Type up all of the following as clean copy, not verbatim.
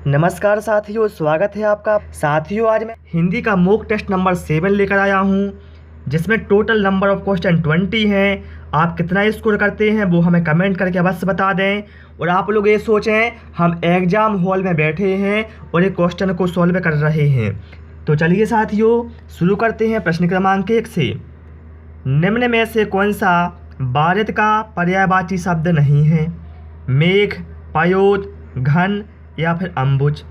नमस्कार साथियों, स्वागत है आपका। साथियों, आज मैं हिंदी का मॉक टेस्ट नंबर 7 लेकर आया हूँ, जिसमें टोटल नंबर ऑफ क्वेश्चन 20 हैं। आप कितना स्कोर करते हैं वो हमें कमेंट करके अवश्य बता दें। और आप लोग ये सोचें, हम एग्जाम हॉल में बैठे हैं और एक क्वेश्चन को सॉल्व कर रहे हैं। तो चलिए साथियों, शुरू करते हैं प्रश्न क्रमांक 1 से। निम्न में से कौन सा बारिश का पर्यायवाची शब्द नहीं है? मेघ, पयोद, घन या फिर अम्बुज।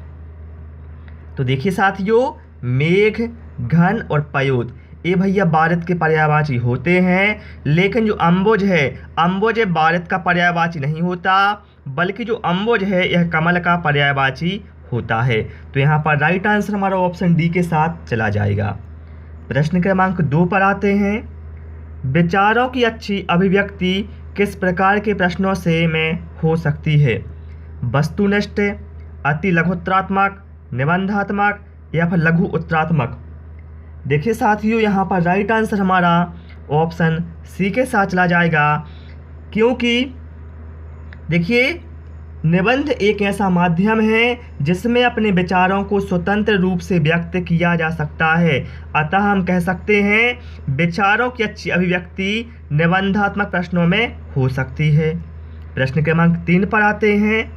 तो देखिए साथियों, मेघ, घन और पयोद ये भैया बारिश के पर्यायवाची होते हैं, लेकिन जो अम्बुज है, अम्बुज बारिश का पर्यायवाची नहीं होता, बल्कि जो अम्बुज है यह कमल का पर्यायवाची होता है। तो यहाँ पर राइट आंसर हमारा ऑप्शन डी के साथ चला जाएगा। प्रश्न क्रमांक 2 पर आते हैं। विचारों की अच्छी अभिव्यक्ति किस प्रकार के प्रश्नों से में हो सकती है? वस्तुनिष्ठ, अति लघुत्तरात्मक, निबंधात्मक या फिर लघु उत्तरात्मक। देखिए साथियों, यहाँ पर राइट आंसर हमारा ऑप्शन सी के साथ चला जाएगा, क्योंकि देखिए निबंध एक ऐसा माध्यम है जिसमें अपने विचारों को स्वतंत्र रूप से व्यक्त किया जा सकता है। अतः हम कह सकते हैं विचारों की अच्छी अभिव्यक्ति निबंधात्मक प्रश्नों में हो सकती है। प्रश्न क्रमांक 3 पर आते हैं।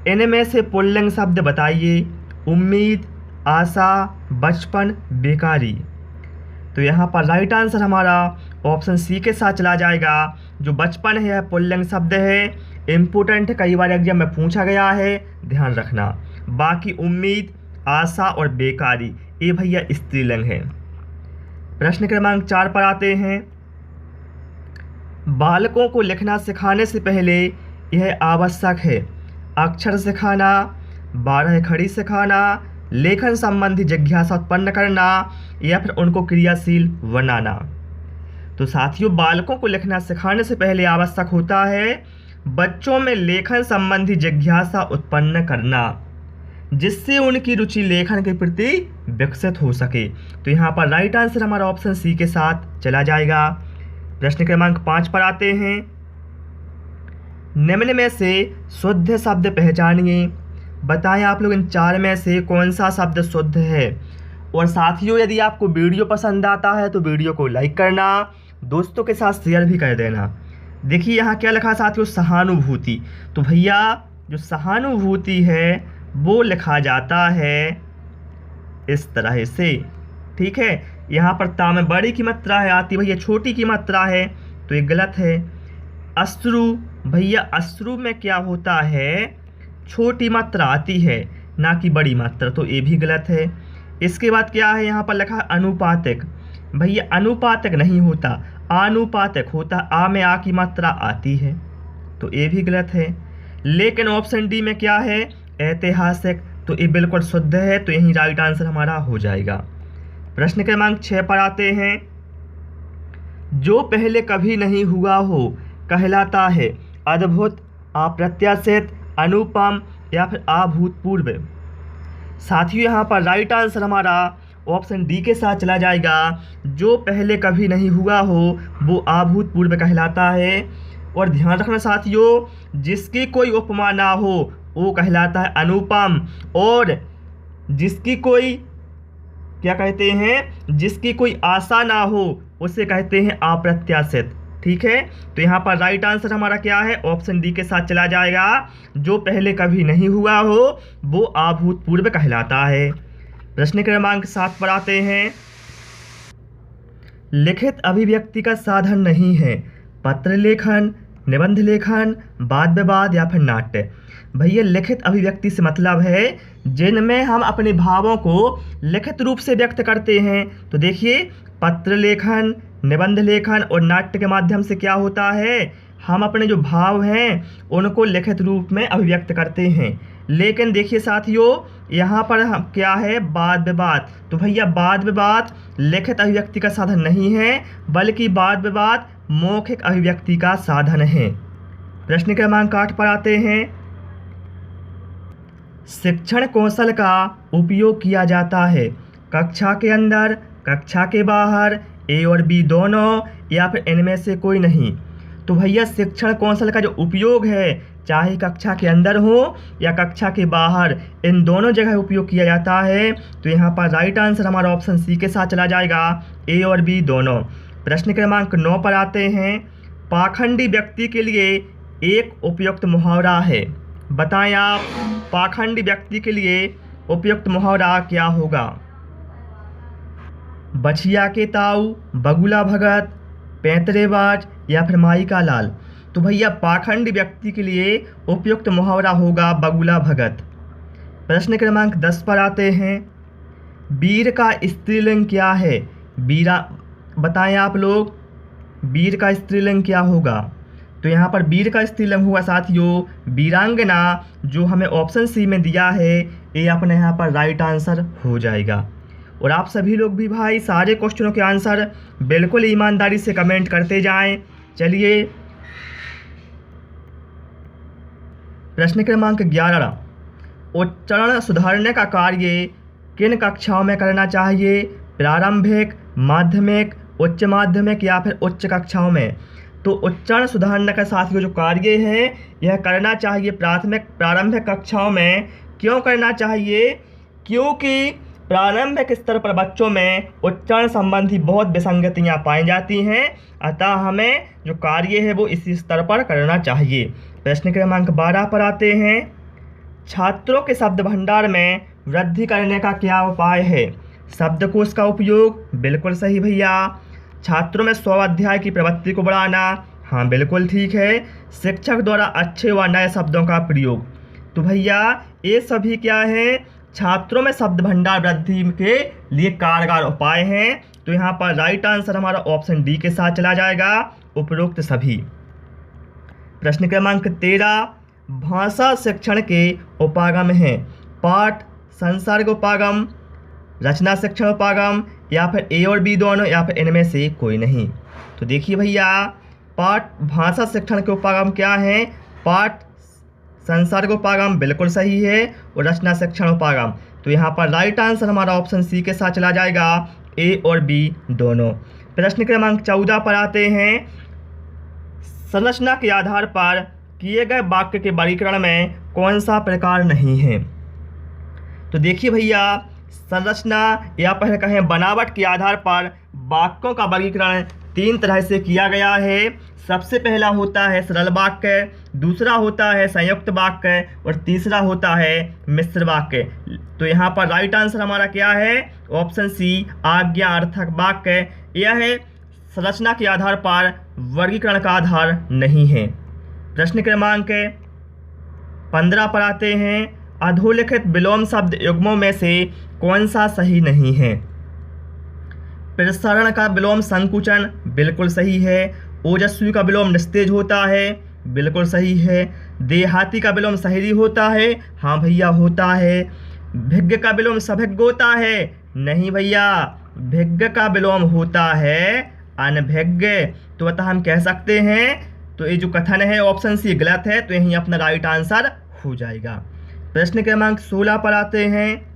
इनमें से पुल्लिंग शब्द बताइए। उम्मीद, आशा, बचपन, बेकारी। तो यहाँ पर राइट आंसर हमारा ऑप्शन सी के साथ चला जाएगा। जो बचपन है यह पुल्लिंग शब्द है, इम्पोर्टेंट है, कई बार एग्जाम में पूछा गया है, ध्यान रखना। बाकी उम्मीद, आशा और बेकारी ये भैया स्त्रीलिंग है। प्रश्न क्रमांक 4 पर आते हैं। बालकों को लिखना सिखाने से पहले यह आवश्यक है: अक्षर सिखाना, 12 खड़ी सिखाना, लेखन संबंधी जिज्ञासा उत्पन्न करना या फिर उनको क्रियाशील बनाना। तो साथियों, बालकों को लिखना सिखाने से पहले आवश्यक होता है बच्चों में लेखन संबंधी जिज्ञासा उत्पन्न करना, जिससे उनकी रुचि लेखन के प्रति विकसित हो सके। तो यहाँ पर राइट आंसर हमारा ऑप्शन सी के साथ चला जाएगा। प्रश्न क्रमांक 5 पर आते हैं। निम्न में से शुद्ध शब्द पहचानिए। बताएं आप लोग इन 4 में से कौन सा शब्द शुद्ध है। और साथियों, यदि आपको वीडियो पसंद आता है तो वीडियो को लाइक करना, दोस्तों के साथ शेयर भी कर देना। देखिए यहाँ क्या लिखा साथियों, सहानुभूति। तो भैया जो सहानुभूति है वो लिखा जाता है इस तरह से, ठीक है। यहाँ पर ता में बड़ी की मात्रा है आती, भैया छोटी की मात्रा है, तो ये गलत है। अश्रु, भैया अश्रु में क्या होता है, छोटी मात्रा आती है, ना कि बड़ी मात्रा, तो ये भी गलत है। इसके बाद क्या है, यहाँ पर लिखा है अनुपातिक। भैया अनुपातिक नहीं होता, आनुपातिक होता, आ में आ की मात्रा आती है, तो ये भी गलत है। लेकिन ऑप्शन डी में क्या है, ऐतिहासिक, तो ये बिल्कुल शुद्ध है, तो यही राइट आंसर हमारा हो जाएगा। प्रश्न क्रमांक 6 पर आते हैं। जो पहले कभी नहीं हुआ हो कहलाता है अद्भुत, अप्रत्याशित, अनुपम या फिर अभूतपूर्व। साथियों, यहाँ पर राइट आंसर हमारा ऑप्शन डी के साथ चला जाएगा। जो पहले कभी नहीं हुआ हो वो अभूतपूर्व कहलाता है। और ध्यान रखना साथियों, जिसकी कोई उपमा ना हो वो कहलाता है अनुपम, और जिसकी कोई क्या कहते हैं, जिसकी कोई आशा ना हो उसे कहते हैं अप्रत्याशित, ठीक है। तो यहाँ पर राइट आंसर हमारा क्या है, ऑप्शन डी के साथ चला जाएगा। जो पहले कभी नहीं हुआ हो वो अभूतपूर्व कहलाता है। प्रश्न क्रमांक 7 पर आते हैं। लिखित अभिव्यक्ति का साधन नहीं है पत्र लेखन, निबंध लेखन, वाद विवाद या फिर नाट्य। भैया लिखित अभिव्यक्ति से मतलब है जिनमें हम अपने भावों को लिखित रूप से व्यक्त करते हैं। तो देखिए पत्र लेखन, निबंध लेखन और नाट्य के माध्यम से क्या होता है, हम अपने जो भाव हैं उनको लिखित रूप में अभिव्यक्त करते हैं। लेकिन देखिए साथियों, यहाँ पर हम क्या है, वाद विवाद। तो भैया वाद विवाद लिखित अभिव्यक्ति का साधन नहीं है, बल्कि वाद विवाद मौखिक अभिव्यक्ति का साधन है। प्रश्न क्रमांक 8 पर आते हैं। शिक्षण कौशल का उपयोग किया जाता है कक्षा के अंदर, कक्षा के बाहर, ए और बी दोनों, या फिर इनमें से कोई नहीं। तो भैया शिक्षण कौशल का जो उपयोग है चाहे कक्षा के अंदर हो या कक्षा के बाहर, इन दोनों जगह उपयोग किया जाता है। तो यहाँ पर राइट आंसर हमारा ऑप्शन सी के साथ चला जाएगा, ए और बी दोनों। प्रश्न क्रमांक 9 पर आते हैं। पाखंडी व्यक्ति के लिए एक उपयुक्त मुहावरा है, बताएं आप पाखंडी व्यक्ति के लिए उपयुक्त मुहावरा क्या होगा। बछिया के ताऊ, बगुला भगत, पैंतरेबाज या फिर माई का लाल। तो भैया पाखंडी व्यक्ति के लिए उपयुक्त मुहावरा होगा बगुला भगत। प्रश्न क्रमांक 10 पर आते हैं। वीर का स्त्रीलिंग क्या है, वीरा बताएं आप लोग, वीर का स्त्रीलिंग क्या होगा। तो यहाँ पर वीर का स्त्रीलिंग हुआ साथियों वीरांगना, जो हमें ऑप्शन सी में दिया है, ये अपने यहाँ पर राइट आंसर हो जाएगा। और आप सभी लोग भी भाई सारे क्वेश्चनों के आंसर बिल्कुल ईमानदारी से कमेंट करते जाएं। चलिए प्रश्न क्रमांक 11। उच्चारण सुधारने का कार्य किन कक्षाओं में करना चाहिए, प्रारंभिक, माध्यमिक, उच्च माध्यमिक या फिर उच्च कक्षाओं में। तो उच्चारण सुधारने का साथियों जो कार्य है यह करना चाहिए प्रारंभिक कक्षाओं में। क्यों करना चाहिए, क्योंकि प्रारंभिक स्तर पर बच्चों में उच्चारण संबंधी बहुत विसंगतियाँ पाई जाती हैं, अतः हमें जो कार्य है वो इसी स्तर पर करना चाहिए। प्रश्न क्रमांक 12 पर आते हैं। छात्रों के शब्द भंडार में वृद्धि करने का क्या उपाय है, शब्दकोश का उपयोग, बिल्कुल सही भैया। छात्रों में स्वाध्याय की प्रवृत्ति को बढ़ाना, हाँ बिल्कुल ठीक है। शिक्षक द्वारा अच्छे व नए शब्दों का प्रयोग। तो भैया ये सभी क्या है, छात्रों में शब्द भंडार वृद्धि के लिए कारगर उपाय हैं। तो यहाँ पर राइट आंसर हमारा ऑप्शन डी के साथ चला जाएगा, उपरोक्त सभी। प्रश्न क्रमांक 13। भाषा शिक्षण के उपागम हैं, पाठ, संसर्ग उपागम, रचना शिक्षण उपागम या फिर ए और बी दोनों या फिर इनमें से कोई नहीं। तो देखिए भैया पाठ भाषा शिक्षण के उपागम क्या हैं, पाठ, संसर्ग उपागम बिल्कुल सही है और रचना शिक्षण उपागम। तो यहाँ पर राइट आंसर हमारा ऑप्शन सी के साथ चला जाएगा, ए और बी दोनों। प्रश्न क्रमांक 14 पर आते हैं। संरचना के आधार पर किए गए वाक्य के वर्गीकरण में कौन सा प्रकार नहीं है। तो देखिए भैया संरचना या फिर कहें बनावट के आधार पर वाक्यों का वर्गीकरण 3 तरह से किया गया है। सबसे पहला होता है सरल वाक्य, दूसरा होता है संयुक्त वाक्य और तीसरा होता है मिश्र वाक्य। तो यहाँ पर राइट आंसर हमारा क्या है, ऑप्शन सी आज्ञार्थक वाक्य। यह है संरचना के आधार पर वर्गीकरण का आधार नहीं है। प्रश्न क्रमांक 15 पर आते हैं। अधोलिखित विलोम शब्द युग्मों में से कौन सा सही नहीं है। प्रसारण का विलोम संकुचन बिल्कुल सही है। ओजस्वी का विलोम निस्तेज होता है, बिल्कुल सही है। देहाती का विलोम शहरी होता है, हाँ भैया होता है। भिज्ञ का विलोम सभिज्ञ होता है, नहीं भैया, भिज्ञ का विलोम होता है अनभिज्ञ। तो अतः हम कह सकते हैं तो ये जो कथन है ऑप्शन सी गलत है, तो यही अपना राइट आंसर हो जाएगा। प्रश्न क्रमांक 16 पर आते हैं।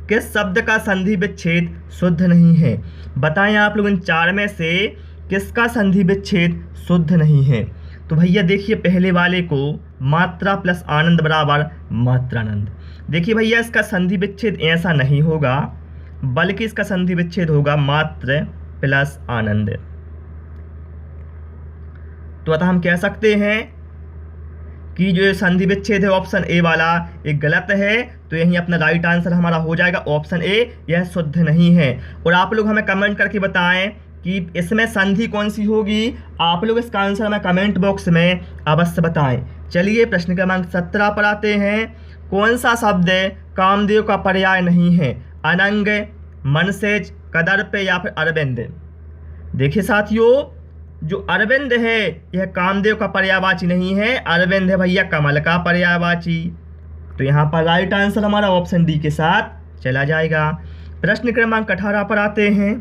किस शब्द का संधि विच्छेद शुद्ध नहीं है, बताएं आप लोग इन 4 में से किसका संधि विच्छेद शुद्ध नहीं है। तो भैया देखिए पहले वाले को मात्रा प्लस आनंद बराबर मात्रानंद। देखिए भैया इसका संधि विच्छेद ऐसा नहीं होगा, बल्कि इसका संधि विच्छेद होगा मात्र प्लस आनंद। तो अतः हम कह सकते हैं कि जो संधि विच्छेद है ऑप्शन ए वाला एक गलत है, तो यही अपना राइट आंसर हमारा हो जाएगा ऑप्शन ए, यह शुद्ध नहीं है। और आप लोग हमें कमेंट करके बताएं कि इसमें संधि कौन सी होगी। आप लोग इसका आंसर हमें कमेंट बॉक्स में अवश्य बताएं। चलिए प्रश्न क्रमांक 17 पर आते हैं। कौन सा शब्द कामदेव का पर्याय नहीं है, अनंग, मनसेज, कदर्प या फिर अरविंद। देखिए साथियों जो अरविंद है यह कामदेव का पर्यायवाची नहीं है, अरविंद है भैया कमल का पर्यायवाची। तो यहाँ पर राइट आंसर हमारा ऑप्शन डी के साथ चला जाएगा। प्रश्न क्रमांक 18 पर आते हैं।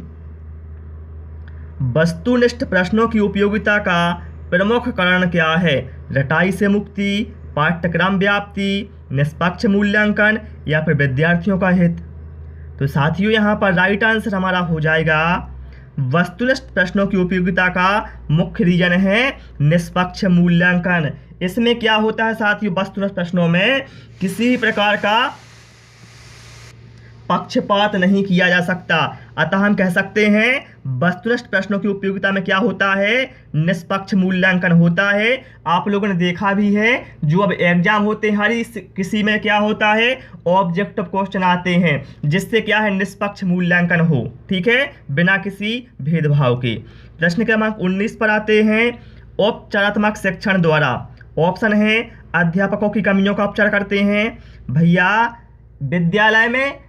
वस्तुनिष्ठ प्रश्नों की उपयोगिता का प्रमुख कारण क्या है, रटाई से मुक्ति, पाठ्यक्रम व्याप्ति, निष्पक्ष मूल्यांकन या फिर विद्यार्थियों का हित। तो साथियों यहाँ पर राइट आंसर हमारा हो जाएगा वस्तुनिष्ठ प्रश्नों की उपयोगिता का मुख्य रीजन है निष्पक्ष मूल्यांकन। इसमें क्या होता है साथियों, वस्तुनिष्ठ प्रश्नों में किसी भी प्रकार का पक्षपात नहीं किया जा सकता। अतः हम कह सकते हैं वस्तुनिष्ठ प्रश्नों की उपयोगिता में क्या होता है, निष्पक्ष मूल्यांकन होता है। आप लोगों ने देखा भी है जो अब एग्जाम होते हैं हर किसी में क्या होता है, ऑब्जेक्टिव क्वेश्चन आते हैं जिससे क्या है निष्पक्ष मूल्यांकन हो, ठीक है, बिना किसी भेदभाव के। प्रश्न क्रमांक 19 पर आते हैं, औपचारात्मक शिक्षण द्वारा। ऑप्शन है अध्यापकों की कमियों का उपचार करते हैं। भैया विद्यालय में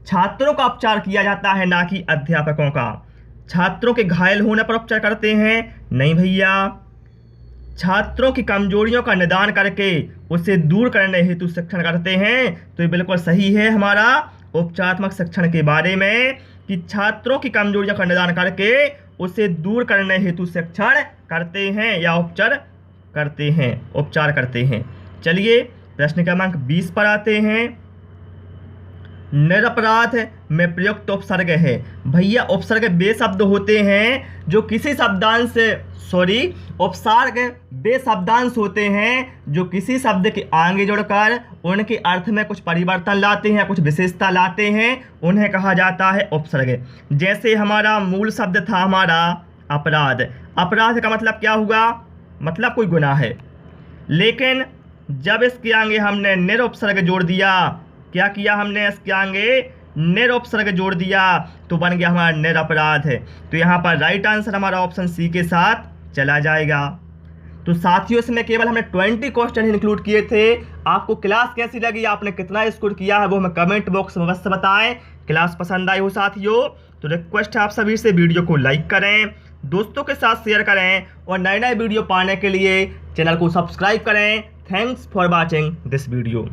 छात्रों का उपचार किया जाता है ना कि अध्यापकों का। छात्रों के घायल होने पर उपचार करते हैं, नहीं भैया। छात्रों की कमजोरियों का निदान करके उसे दूर करने हेतु शिक्षण करते हैं। तो ये बिल्कुल सही है हमारा उपचारात्मक शिक्षण के बारे में कि छात्रों की कमजोरियों का निदान करके उसे दूर करने हेतु शिक्षण करते हैं या उपचार करते हैं। चलिए प्रश्न क्रमांक 20 पर आते हैं, निरपराध में प्रयुक्त उपसर्ग है। भैया उपसर्ग वे शब्द होते हैं जो किसी शब्दांश उपसर्ग वे शब्दांश होते हैं जो किसी शब्द के आगे जुड़कर उनके अर्थ में कुछ परिवर्तन लाते हैं, कुछ विशेषता लाते हैं, उन्हें कहा जाता है उपसर्ग। जैसे हमारा मूल शब्द था हमारा अपराध। अपराध का मतलब क्या हुआ, मतलब कोई गुनाह है, लेकिन जब इसके आगे हमने निरुपसर्ग जोड़ दिया, क्या किया हमने, इसके आगे निरुपसर्ग जोड़ दिया तो बन गया हमारा निरपराध है। तो यहाँ पर राइट आंसर हमारा ऑप्शन सी के साथ चला जाएगा। तो साथियों इसमें केवल हमने 20 क्वेश्चन इंक्लूड किए थे। आपको क्लास कैसी लगी, आपने कितना स्कोर किया है वो हमें कमेंट बॉक्स में अवश्य बताएं। क्लास पसंद आई हो साथियों तो रिक्वेस्ट है आप सभी से वीडियो को लाइक करें, दोस्तों के साथ शेयर करें और नए नए वीडियो पाने के लिए चैनल को सब्सक्राइब करें। Thanks for watching this video.